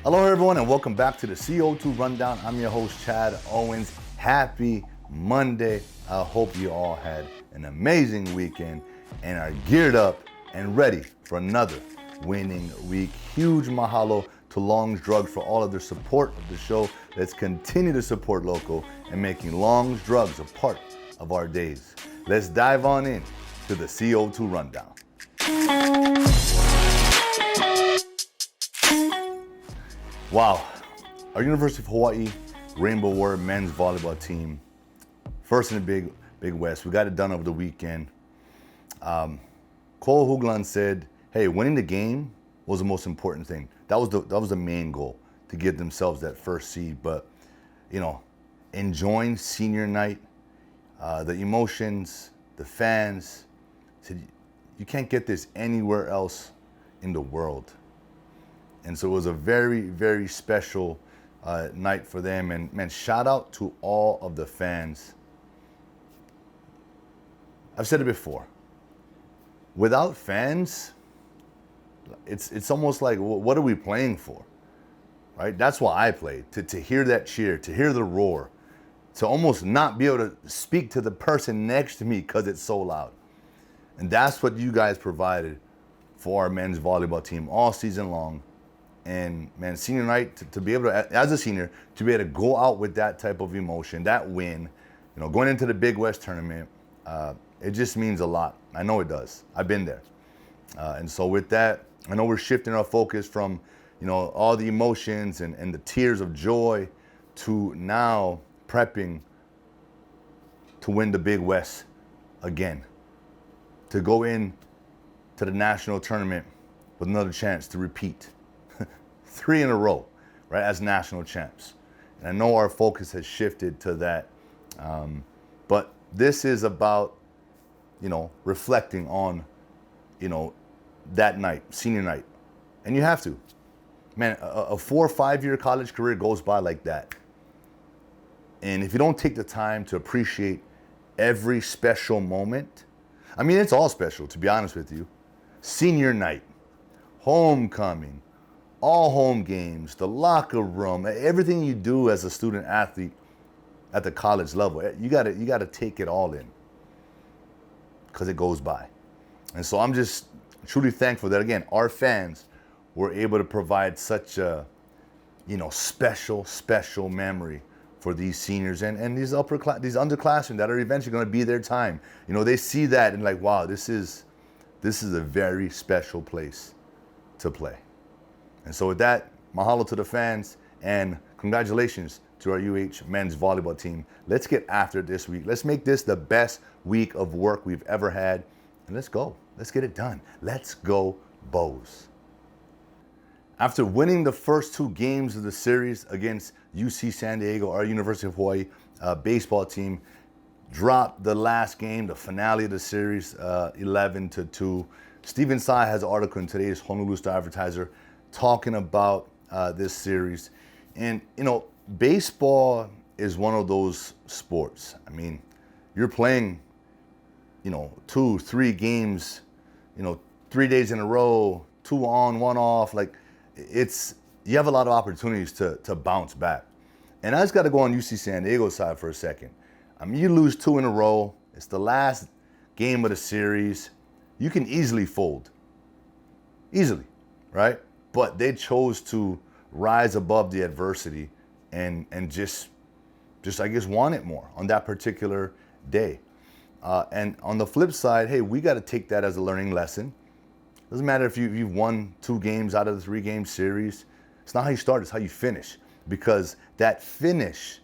Hello everyone and welcome back to the CO2 Rundown. I'm your host Chad Owens. Happy Monday. I hope you all had an amazing weekend and are geared up and ready for another winning week. Huge mahalo to Long's Drugs for all of their support of the show. Let's continue to support local and making Long's Drugs a part of our days. Let's dive on in to the CO2 Rundown. Wow, our University of Hawaii Rainbow Warrior men's volleyball team, first in the Big West. We got it done over the weekend. Cole Hoagland said, hey, winning the game was the most important thing. That was the main goal, to give themselves that first seed. But, you know, enjoying senior night, the emotions, the fans, said, you can't get this anywhere else in the world. And so it was a very, very special night for them. And man, shout out to all of the fans. I've said it before. Without fans, it's almost like, what are we playing for? Right? That's why I played, to hear that cheer, to hear the roar, to almost not be able to speak to the person next to me because it's so loud. And that's what you guys provided for our men's volleyball team all season long. And man, senior night, to be able to, as a senior, to be able to go out with that type of emotion, that win, you know, going into the Big West tournament, it just means a lot. I know it does. I've been there. And so with that, I know we're shifting our focus from, you know, all the emotions and the tears of joy to now prepping to win the Big West again, to go in to the national tournament with another chance to repeat. 3 in a row, right, as national champs. And I know our focus has shifted to that. But this is about, you know, reflecting on, you know, that night, senior night. And you have to. Man, a 4 or 5 year college career goes by like that. And if you don't take the time to appreciate every special moment, I mean, it's all special, to be honest with you. Senior night, homecoming, all home games, the locker room, everything you do as a student athlete at the college level, you gotta take it all in, because it goes by. And so I'm just truly thankful that, again, our fans were able to provide such a, you know, special memory for these seniors and these underclassmen that are eventually going to be their time. You know, they see that and like, wow, this is a very special place to play. And so with that, mahalo to the fans and congratulations to our UH men's volleyball team. Let's get after it this week. Let's make this the best week of work we've ever had. And let's go. Let's get it done. Let's go Bows. After winning the first 2 games of the series against UC San Diego, our University of Hawaii baseball team dropped the last game, the finale of the series, 11-2. Stephen Tsai has an article in today's Honolulu Star-Advertiser talking about this series. And, you know, baseball is one of those sports. I mean, you're playing, you know, 2, 3 games, you know, 3 days in a row, 2 on, 1 off. Like, you have a lot of opportunities to bounce back. And I just got to go on UC San Diego's side for a second. I mean, you lose 2 in a row. It's the last game of the series. You can easily fold. Easily, right? But they chose to rise above the adversity and just I guess want it more on that particular day. And on the flip side, hey, we got to take that as a learning lesson. Doesn't matter if you've won 2 games out of the 3-game series. It's not how you start, it's how you finish. Because that finish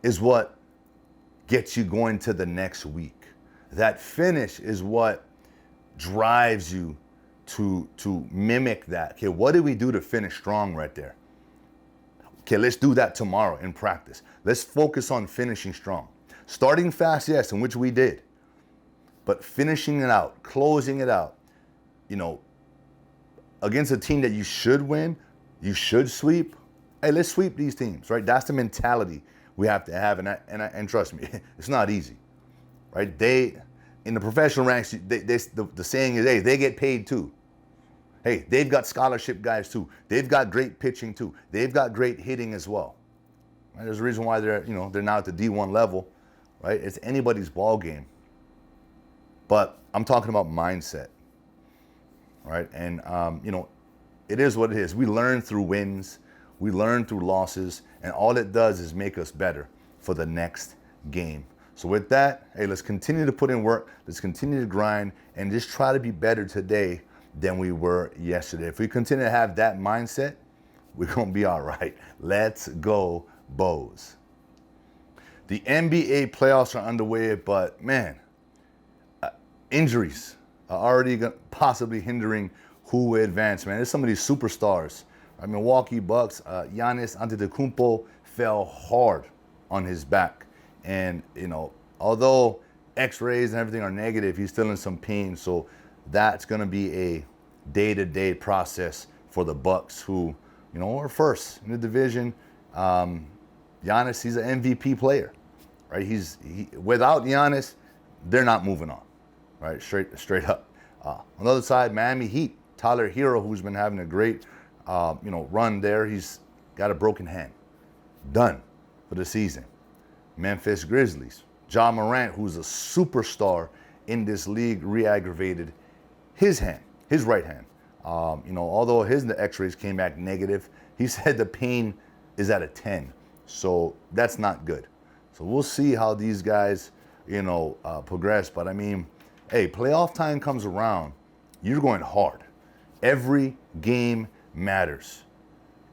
is what gets you going to the next week. That finish is what drives you to mimic that. Okay, what did we do to finish strong right there? Okay, let's do that tomorrow in practice. Let's focus on finishing strong. Starting fast, yes, in which we did. But finishing it out, closing it out, you know, against a team that you should win, you should sweep. Hey, let's sweep these teams, right? That's the mentality we have to have. And trust me, it's not easy, right? In the professional ranks, the saying is, hey, they get paid too. Hey, they've got scholarship guys too. They've got great pitching too. They've got great hitting as well. Right? There's a reason why they're now at the D1 level, right? It's anybody's ball game. But I'm talking about mindset, right? And it is what it is. We learn through wins, we learn through losses, and all it does is make us better for the next game. So with that, hey, let's continue to put in work. Let's continue to grind and just try to be better today than we were yesterday. If we continue to have that mindset, we're going to be all right. Let's go, Bows. The NBA playoffs are underway, but man, injuries are already possibly hindering who will advance, man. There's some of these superstars. Milwaukee Bucks, Giannis Antetokounmpo fell hard on his back. And, although x-rays and everything are negative, he's still in some pain. So that's going to be a day-to-day process for the Bucks, who, are first in the division. Giannis, he's an MVP player, right? Without Giannis, they're not moving on, right? Straight up. On the other side, Miami Heat, Tyler Hero, who's been having a great, run there. He's got a broken hand. Done for the season. Memphis Grizzlies, Ja Morant, who's a superstar in this league, re-aggravated his right hand. Although his x-rays came back negative, he said the pain is at a 10. So that's not good. So we'll see how these guys, progress. But hey, playoff time comes around, you're going hard. Every game matters.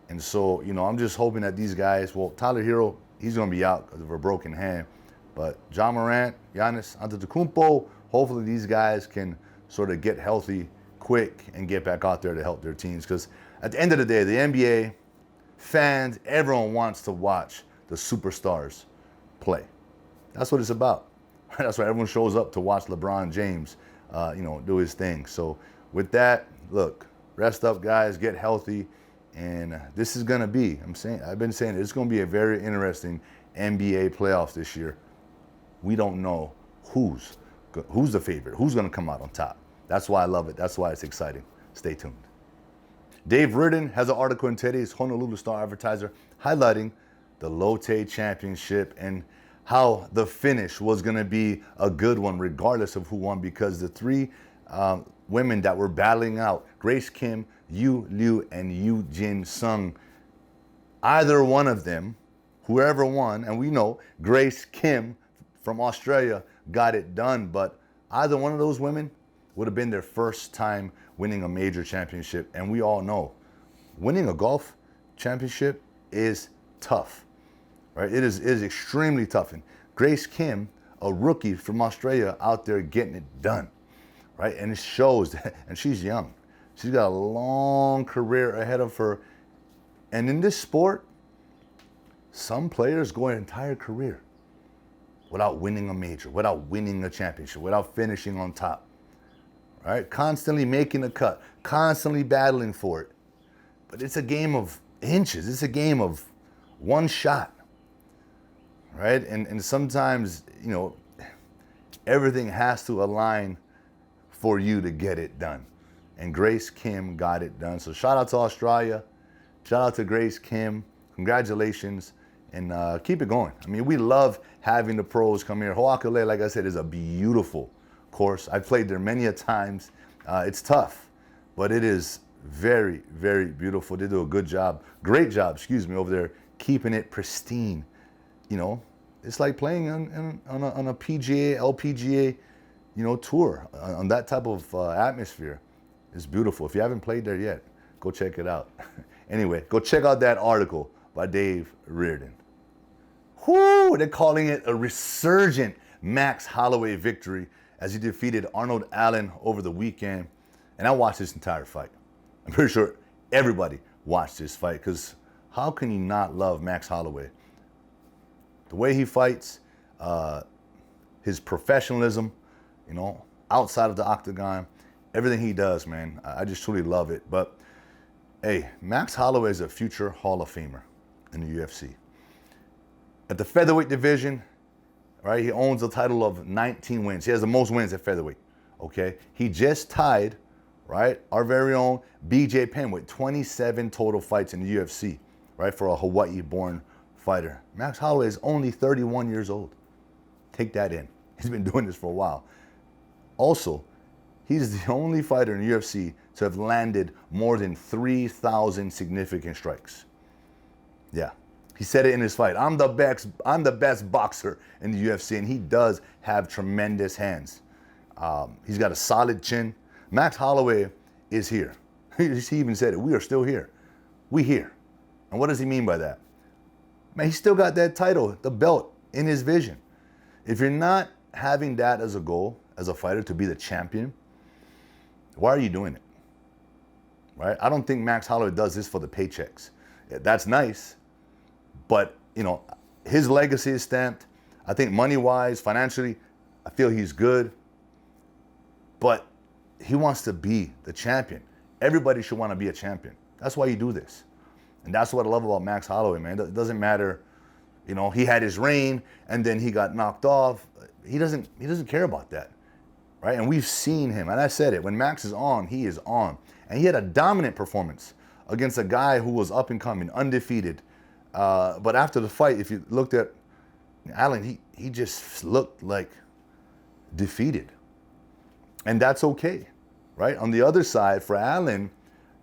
And so, I'm just hoping that these guys, Tyler Hero, he's going to be out because of a broken hand. But Ja Morant, Giannis Antetokounmpo, hopefully these guys can sort of get healthy quick and get back out there to help their teams. Because at the end of the day, the NBA, fans, everyone wants to watch the superstars play. That's what it's about. That's why everyone shows up to watch LeBron James, do his thing. So with that, look, rest up, guys, get healthy. And this is going to be, I've been saying it's going to be a very interesting NBA playoffs this year. We don't know who's the favorite, who's going to come out on top. That's why I love it. That's why it's exciting. Stay tuned. Dave Reardon has an article in today's Honolulu Star-Advertiser highlighting the Lotte Championship and how the finish was going to be a good one regardless of who won, because the three women that were battling out, Grace Kim, Yu Liu, and Yu Jin Sung, either one of them, whoever won, and we know Grace Kim from Australia got it done, but either one of those women would have been their first time winning a major championship. And we all know winning a golf championship is tough, right? It is extremely tough. And Grace Kim, a rookie from Australia, out there getting it done, right? And it shows that, and she's young. She's got a long career ahead of her. And in this sport, some players go an entire career without winning a major, without winning a championship, without finishing on top, right? Constantly making a cut, constantly battling for it. But it's a game of inches. It's a game of one shot, right? And sometimes, everything has to align for you to get it done. And Grace Kim got it done. So shout out to Australia. Shout out to Grace Kim. Congratulations. And keep it going. We love having the pros come here. Ho'akalele, like I said, is a beautiful course. I've played there many a times. It's tough, but it is very, very beautiful. They do a good job, great job, over there, keeping it pristine. It's like playing on a PGA, LPGA, tour, on that type of atmosphere. It's beautiful. If you haven't played there yet, go check it out. Anyway, go check out that article by Dave Reardon. Whoo! They're calling it a resurgent Max Holloway victory as he defeated Arnold Allen over the weekend. And I watched this entire fight. I'm pretty sure everybody watched this fight, because how can you not love Max Holloway? The way he fights, his professionalism, outside of the octagon, everything he does, man, I just truly love it. But hey, Max Holloway is a future Hall of Famer in the UFC. At the featherweight division, right, he owns a title of 19 wins. He has the most wins at featherweight, okay? He just tied right? Our very own BJ Penn with 27 total fights in the UFC, right? For a Hawaii-born fighter. Max Holloway is only 31 years old. Take that in. He's been doing this for a while. Also, he's the only fighter in the UFC to have landed more than 3,000 significant strikes. Yeah, he said it in his fight. I'm the best boxer in the UFC, and he does have tremendous hands. He's got a solid chin. Max Holloway is here. He even said it. We are still here. We here. And what does he mean by that? Man, he still got that title, the belt, in his vision. If you're not having that as a goal, as a fighter, to be the champion, why are you doing it? Right? I don't think Max Holloway does this for the paychecks. That's nice, but his legacy is stamped. I think money-wise, financially, I feel he's good, but he wants to be the champion. Everybody should want to be a champion. That's why you do this. And that's what I love about Max Holloway, man. It doesn't matter, he had his reign and then he got knocked off. He doesn't care about that, right? And we've seen him, and I said it, when Max is on, he is on. And he had a dominant performance against a guy who was up and coming, undefeated. But after the fight, if you looked at Allen, he just looked like defeated. And that's okay, right? On the other side, for Allen,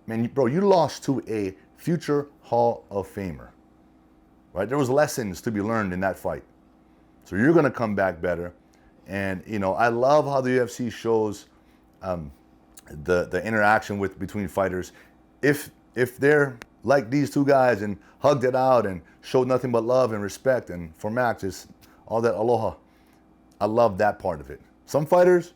man, bro, you lost to a future Hall of Famer, right? There was lessons to be learned in that fight. So you're going to come back better. And, I love how the UFC shows the interaction between fighters. If they're like these two guys and hugged it out and showed nothing but love and respect, and for Max, it's all that aloha. I love that part of it. Some fighters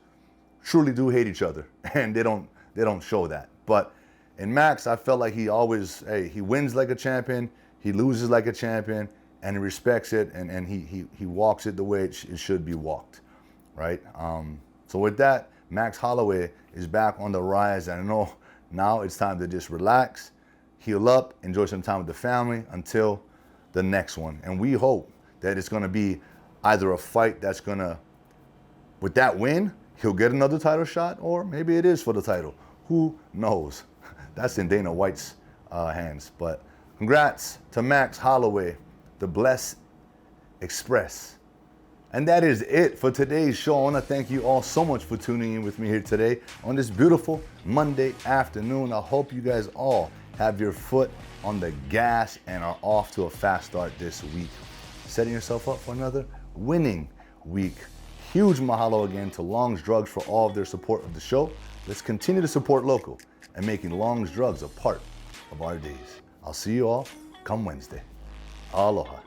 truly do hate each other, and they don't show that. But in Max, I felt like he wins like a champion, he loses like a champion, and he respects it, and he walks it the way it should be walked, right? So with that, Max Holloway is back on the rise, and I know now it's time to just relax, heal up, enjoy some time with the family until the next one. And we hope that it's going to be either a fight that's going to, with that win, he'll get another title shot, or maybe it is for the title. Who knows? That's in Dana White's hands. But congrats to Max Holloway, the Bless Express. And that is it for today's show. I want to thank you all so much for tuning in with me here today on this beautiful Monday afternoon. I hope you guys all have your foot on the gas and are off to a fast start this week, setting yourself up for another winning week. Huge mahalo again to Long's Drugs for all of their support of the show. Let's continue to support local and making Long's Drugs a part of our days. I'll see you all come Wednesday. Aloha.